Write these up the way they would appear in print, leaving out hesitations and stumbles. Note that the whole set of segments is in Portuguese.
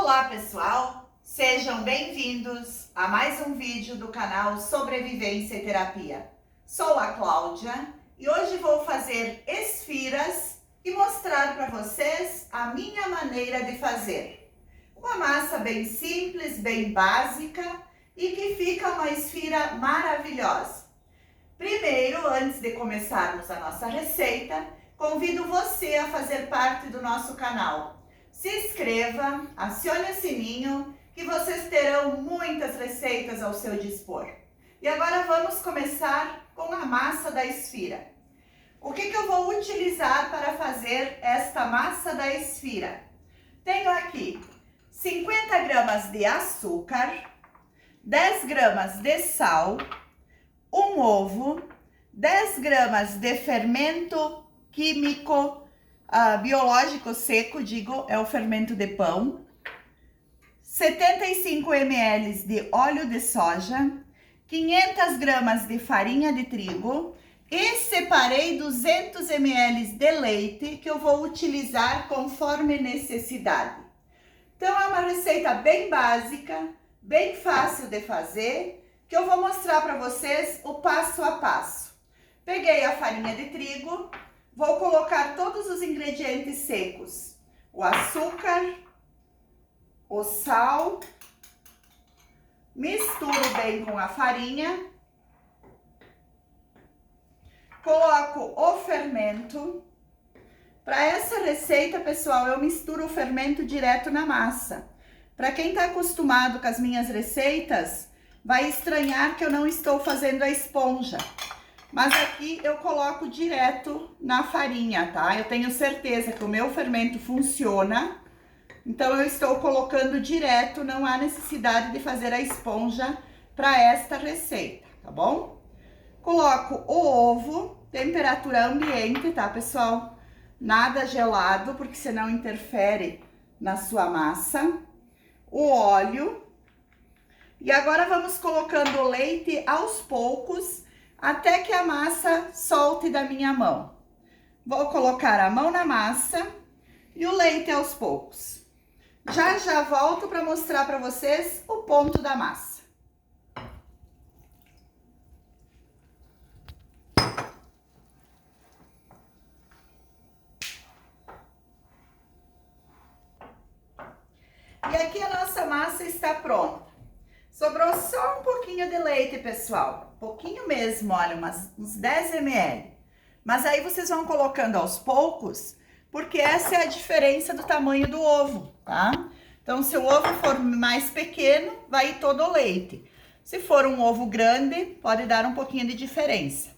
Olá pessoal, sejam bem-vindos a mais um vídeo do canal Sobrevivência e Terapia. Sou a Cláudia e hoje vou fazer esfiras e mostrar para vocês a minha maneira de fazer. Uma massa bem simples, bem básica e que fica uma esfira maravilhosa. Primeiro, antes de começarmos a nossa receita, convido você a fazer parte do nosso canal. Se inscreva, acione o sininho que vocês terão muitas receitas ao seu dispor. E agora vamos começar com a massa da esfira. O que eu vou utilizar para fazer esta massa da esfira? Tenho aqui 50 gramas de açúcar, 10 gramas de sal, um ovo, 10 gramas de fermento químico biológico seco, é o fermento de pão, 75 ml de óleo de soja, 500 gramas de farinha de trigo e separei 200 ml de leite que eu vou utilizar conforme necessidade. Então é uma receita bem básica, bem fácil de fazer, que eu vou mostrar para vocês o passo a passo. Peguei a farinha de trigo, vou colocar todos os ingredientes secos, o açúcar, o sal, misturo bem com a farinha, coloco o fermento. Para essa receita, pessoal, eu misturo o fermento direto na massa. Para quem está acostumado com as minhas receitas, vai estranhar que eu não estou fazendo a esponja. Mas aqui eu coloco direto na farinha, tá? Eu tenho certeza que o meu fermento funciona, então eu estou colocando direto, não há necessidade de fazer a esponja para esta receita, tá bom? Coloco o ovo, temperatura ambiente, tá, pessoal? Nada gelado, porque senão interfere na sua massa. O óleo. E agora vamos colocando o leite aos poucos, até que a massa solte da minha mão. Vou colocar a mão na massa e o leite aos poucos. Já volto para mostrar para vocês o ponto da massa. E aqui a nossa massa está pronta. Sobrou só um pouquinho de leite, pessoal. Pouquinho mesmo, olha, uns 10 ml. Mas aí vocês vão colocando aos poucos, porque essa é a diferença do tamanho do ovo, tá? Então, se o ovo for mais pequeno, vai ir todo o leite. Se for um ovo grande, pode dar um pouquinho de diferença.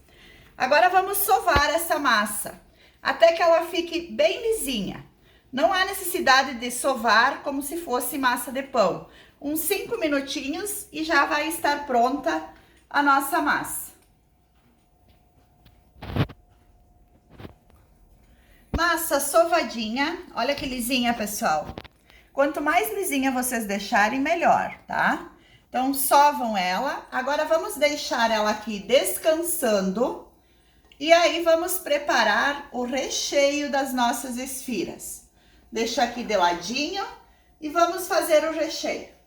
Agora vamos sovar essa massa, até que ela fique bem lisinha. Não há necessidade de sovar como se fosse massa de pão. Uns 5 minutinhos e já vai estar pronta a nossa massa. Massa sovadinha, olha que lisinha, pessoal. Quanto mais lisinha vocês deixarem, melhor, tá? Então, sovam ela. Agora, vamos deixar ela aqui descansando. E aí, vamos preparar o recheio das nossas esfiras. Deixa aqui de ladinho e vamos fazer o recheio.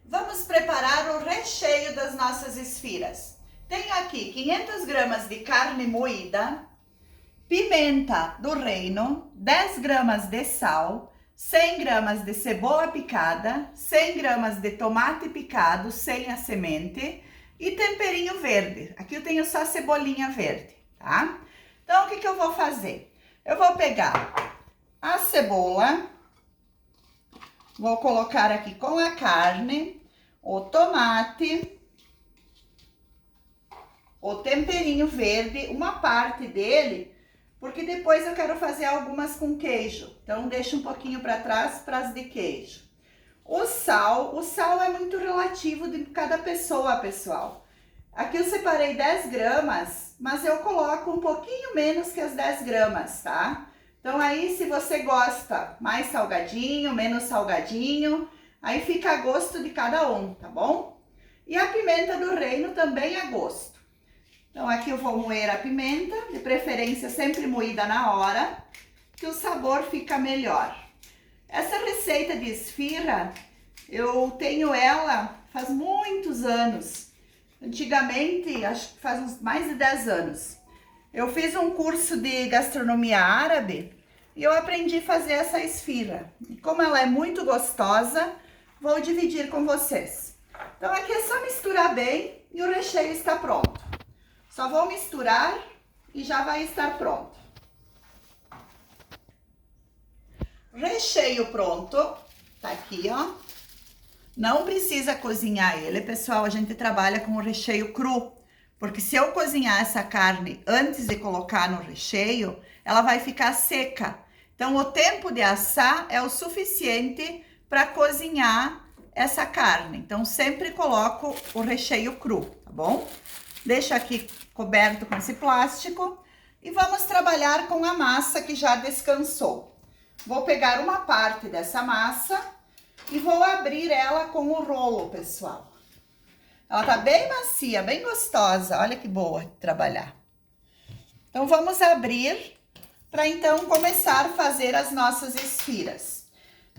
Vamos preparar o recheio das nossas esfiras. Tenho aqui 500 gramas de carne moída, pimenta do reino, 10 gramas de sal, 100 gramas de cebola picada, 100 gramas de tomate picado sem a semente e temperinho verde. Aqui eu tenho só cebolinha verde, tá? Então, o que eu vou fazer? Eu vou pegar a cebola, vou colocar aqui com a carne, o tomate, o temperinho verde, uma parte dele, porque depois eu quero fazer algumas com queijo. Então, deixa um pouquinho para trás para as de queijo. O sal é muito relativo de cada pessoa, pessoal. Aqui eu separei 10 gramas, mas eu coloco um pouquinho menos que as 10 gramas, tá? Então, aí, se você gosta mais salgadinho, menos salgadinho, aí fica a gosto de cada um, tá bom? E a pimenta do reino também a gosto. Então, aqui eu vou moer a pimenta, de preferência sempre moída na hora, que o sabor fica melhor. Essa receita de esfirra, eu tenho ela faz muitos anos. Antigamente, acho que faz uns mais de 10 anos. Eu fiz um curso de gastronomia árabe e eu aprendi a fazer essa esfirra. E como ela é muito gostosa, vou dividir com vocês. Então aqui é só misturar bem e o recheio está pronto. Só vou misturar e já vai estar pronto. Recheio pronto, tá aqui, ó. Não precisa cozinhar ele, pessoal, a gente trabalha com o recheio cru. Porque se eu cozinhar essa carne antes de colocar no recheio, ela vai ficar seca. Então, o tempo de assar é o suficiente para cozinhar essa carne. Então, sempre coloco o recheio cru, tá bom? Deixa aqui coberto com esse plástico e vamos trabalhar com a massa que já descansou. Vou pegar uma parte dessa massa e vou abrir ela com o rolo, pessoal. Ela tá bem macia, bem gostosa. Olha que boa de trabalhar. Então, vamos abrir para então começar a fazer as nossas esfiras.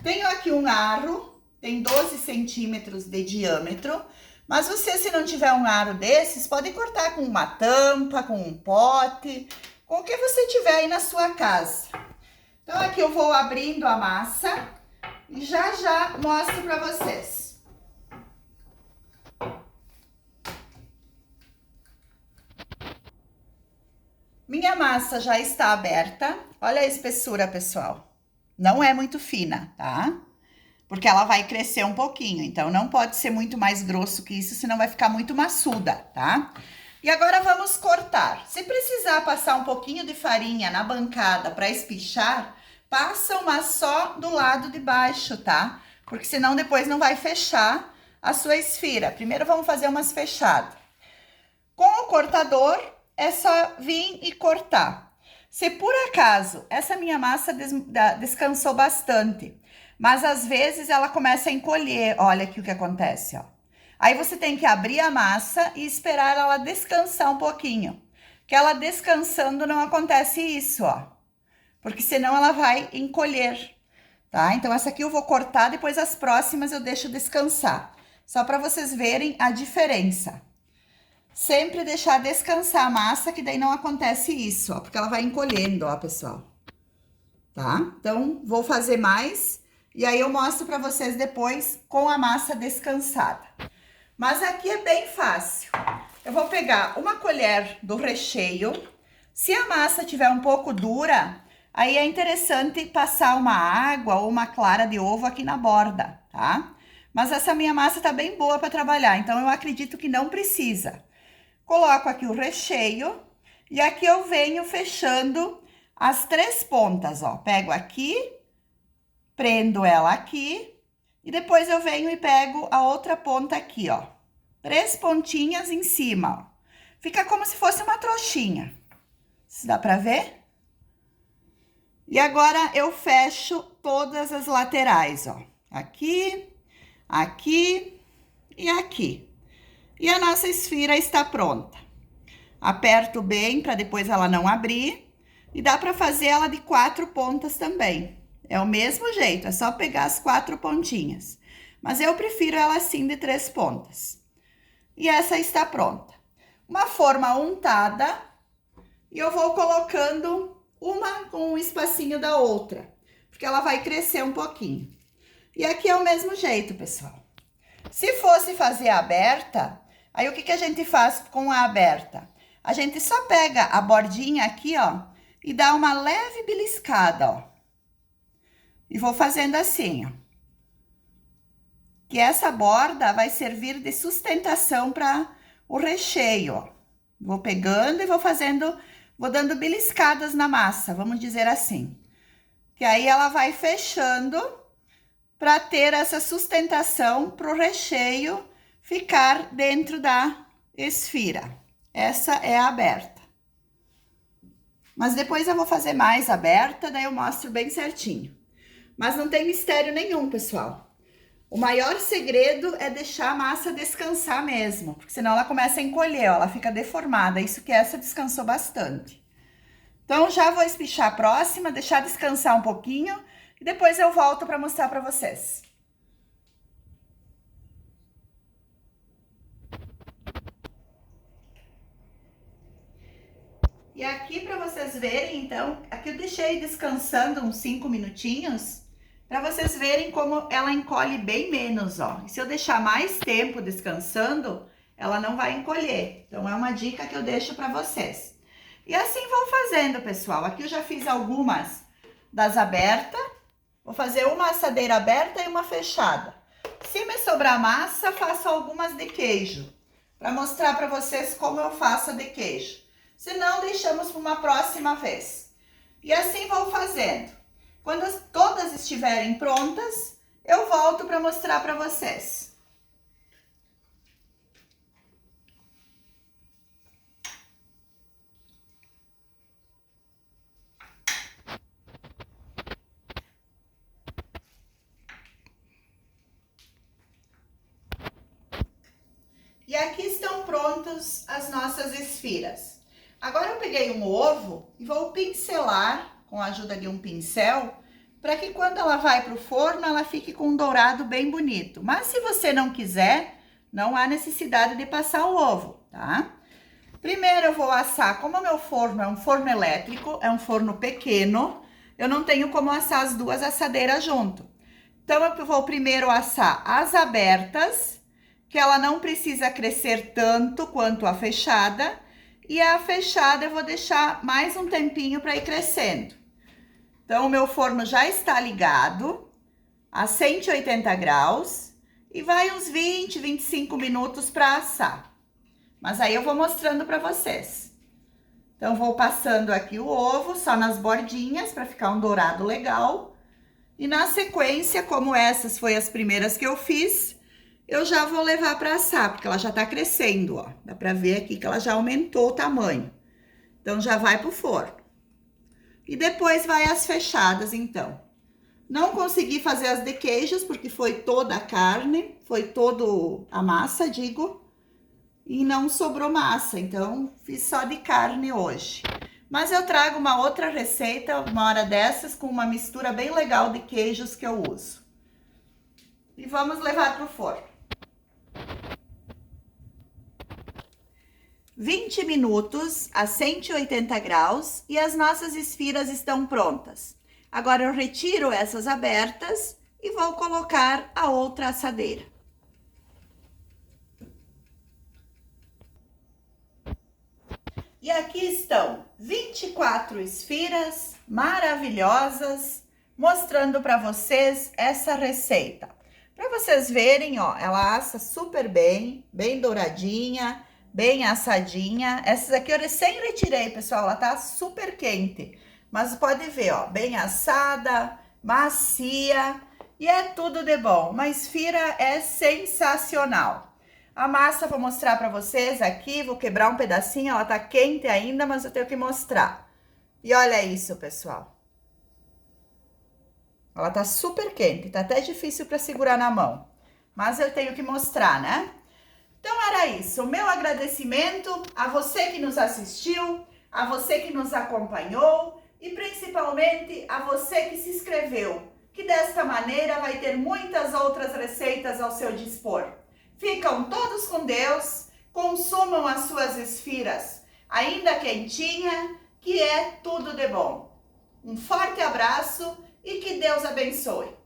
Tenho aqui um aro, tem 12 centímetros de diâmetro. Mas você, se não tiver um aro desses, pode cortar com uma tampa, com um pote, com o que você tiver aí na sua casa. Então, aqui eu vou abrindo a massa e já mostro para vocês. Minha massa já está aberta. Olha a espessura, pessoal. Não é muito fina, tá? Porque ela vai crescer um pouquinho. Então, não pode ser muito mais grosso que isso, senão vai ficar muito maçuda, tá? E agora vamos cortar. Se precisar passar um pouquinho de farinha na bancada para espichar, passa, mas só do lado de baixo, tá? Porque senão depois não vai fechar a sua esfira. Primeiro vamos fazer umas fechadas. Com o cortador, é só vir e cortar. Se por acaso essa minha massa descansou bastante, mas às vezes ela começa a encolher, olha aqui o que acontece, ó. Aí você tem que abrir a massa e esperar ela descansar um pouquinho. Que ela descansando não acontece isso, ó. Porque senão ela vai encolher, tá? Então essa aqui eu vou cortar, depois as próximas eu deixo descansar. Só para vocês verem a diferença. Sempre deixar descansar a massa, que daí não acontece isso, ó. Porque ela vai encolhendo, ó, pessoal. Tá? Então, vou fazer mais e aí eu mostro para vocês depois com a massa descansada. Mas aqui é bem fácil. Eu vou pegar uma colher do recheio. Se a massa tiver um pouco dura, aí é interessante passar uma água ou uma clara de ovo aqui na borda, tá? Mas essa minha massa tá bem boa para trabalhar, então eu acredito que não precisa. Coloco aqui o recheio e aqui eu venho fechando as 3 pontas, ó. Pego aqui, prendo ela aqui e depois eu venho e pego a outra ponta aqui, ó. 3 pontinhas em cima, ó. Fica como se fosse uma trouxinha. Se dá pra ver? E agora eu fecho todas as laterais, ó. Aqui, aqui e aqui. E a nossa esfira está pronta. Aperto bem para depois ela não abrir. E dá para fazer ela de 4 pontas também. É o mesmo jeito, é só pegar as 4 pontinhas. Mas eu prefiro ela assim de 3 pontas. E essa está pronta. Uma forma untada. E eu vou colocando uma com um espacinho da outra. Porque ela vai crescer um pouquinho. E aqui é o mesmo jeito, pessoal. Se fosse fazer aberta, aí o que a gente faz com a aberta? A gente só pega a bordinha aqui, ó, e dá uma leve beliscada, ó. E vou fazendo assim, ó. Que essa borda vai servir de sustentação para o recheio, ó. Vou pegando e vou fazendo, vou dando beliscadas na massa, vamos dizer assim. Que aí ela vai fechando para ter essa sustentação para o recheio ficar dentro da esfira. Essa é a aberta. Mas depois eu vou fazer mais aberta, daí eu mostro bem certinho. Mas não tem mistério nenhum, pessoal. O maior segredo é deixar a massa descansar mesmo, porque senão ela começa a encolher, ó, ela fica deformada. Isso que essa descansou bastante. Então, já vou espichar a próxima, deixar descansar um pouquinho e depois eu volto para mostrar para vocês. E aqui para vocês verem, então, aqui eu deixei descansando uns 5 minutinhos, para vocês verem como ela encolhe bem menos, ó. E se eu deixar mais tempo descansando, ela não vai encolher. Então, é uma dica que eu deixo para vocês. E assim vou fazendo, pessoal. Aqui eu já fiz algumas das abertas. Vou fazer uma assadeira aberta e uma fechada. Se me sobrar massa, faço algumas de queijo, para mostrar para vocês como eu faço a de queijo. Se não, deixamos para uma próxima vez. E assim vou fazendo. Quando todas estiverem prontas, eu volto para mostrar para vocês. E aqui estão prontas as nossas esfiras. Agora eu peguei um ovo e vou pincelar com a ajuda de um pincel, para que quando ela vai para o forno, ela fique com um dourado bem bonito. Mas se você não quiser, não há necessidade de passar o ovo, tá? Primeiro eu vou assar, como o meu forno é um forno elétrico, é um forno pequeno, eu não tenho como assar as duas assadeiras junto. Então eu vou primeiro assar as abertas, que ela não precisa crescer tanto quanto a fechada, e a fechada eu vou deixar mais um tempinho para ir crescendo. Então, o meu forno já está ligado a 180 graus e vai uns 20, 25 minutos para assar. Mas aí eu vou mostrando para vocês. Então, vou passando aqui o ovo só nas bordinhas para ficar um dourado legal. E na sequência, como essas foram as primeiras que eu fiz, eu já vou levar para assar, porque ela já tá crescendo, ó. Dá para ver aqui que ela já aumentou o tamanho. Então, já vai pro forno. E depois vai as fechadas, então. Não consegui fazer as de queijos, porque foi toda a carne, foi toda a massa, digo. E não sobrou massa, então fiz só de carne hoje. Mas eu trago uma outra receita, uma hora dessas, com uma mistura bem legal de queijos que eu uso. E vamos levar pro forno. 20 minutos a 180 graus e as nossas esfiras estão prontas. Agora eu retiro essas abertas e vou colocar a outra assadeira. E aqui estão 24 esfiras maravilhosas, mostrando para vocês essa receita. Para vocês verem, ó, ela assa super bem, bem douradinha, bem assadinha. Essas aqui eu recém retirei, pessoal, ela tá super quente. Mas pode ver, ó, bem assada, macia e é tudo de bom. Uma esfira é sensacional. A massa vou mostrar pra vocês aqui, vou quebrar um pedacinho, ela tá quente ainda, mas eu tenho que mostrar. E olha isso, pessoal. Ela tá super quente, tá até difícil pra segurar na mão. Mas eu tenho que mostrar, né? Então era isso, o meu agradecimento a você que nos assistiu, a você que nos acompanhou e principalmente a você que se inscreveu, que desta maneira vai ter muitas outras receitas ao seu dispor. Ficam todos com Deus, consumam as suas esfiras ainda quentinha, que é tudo de bom. Um forte abraço e que Deus abençoe.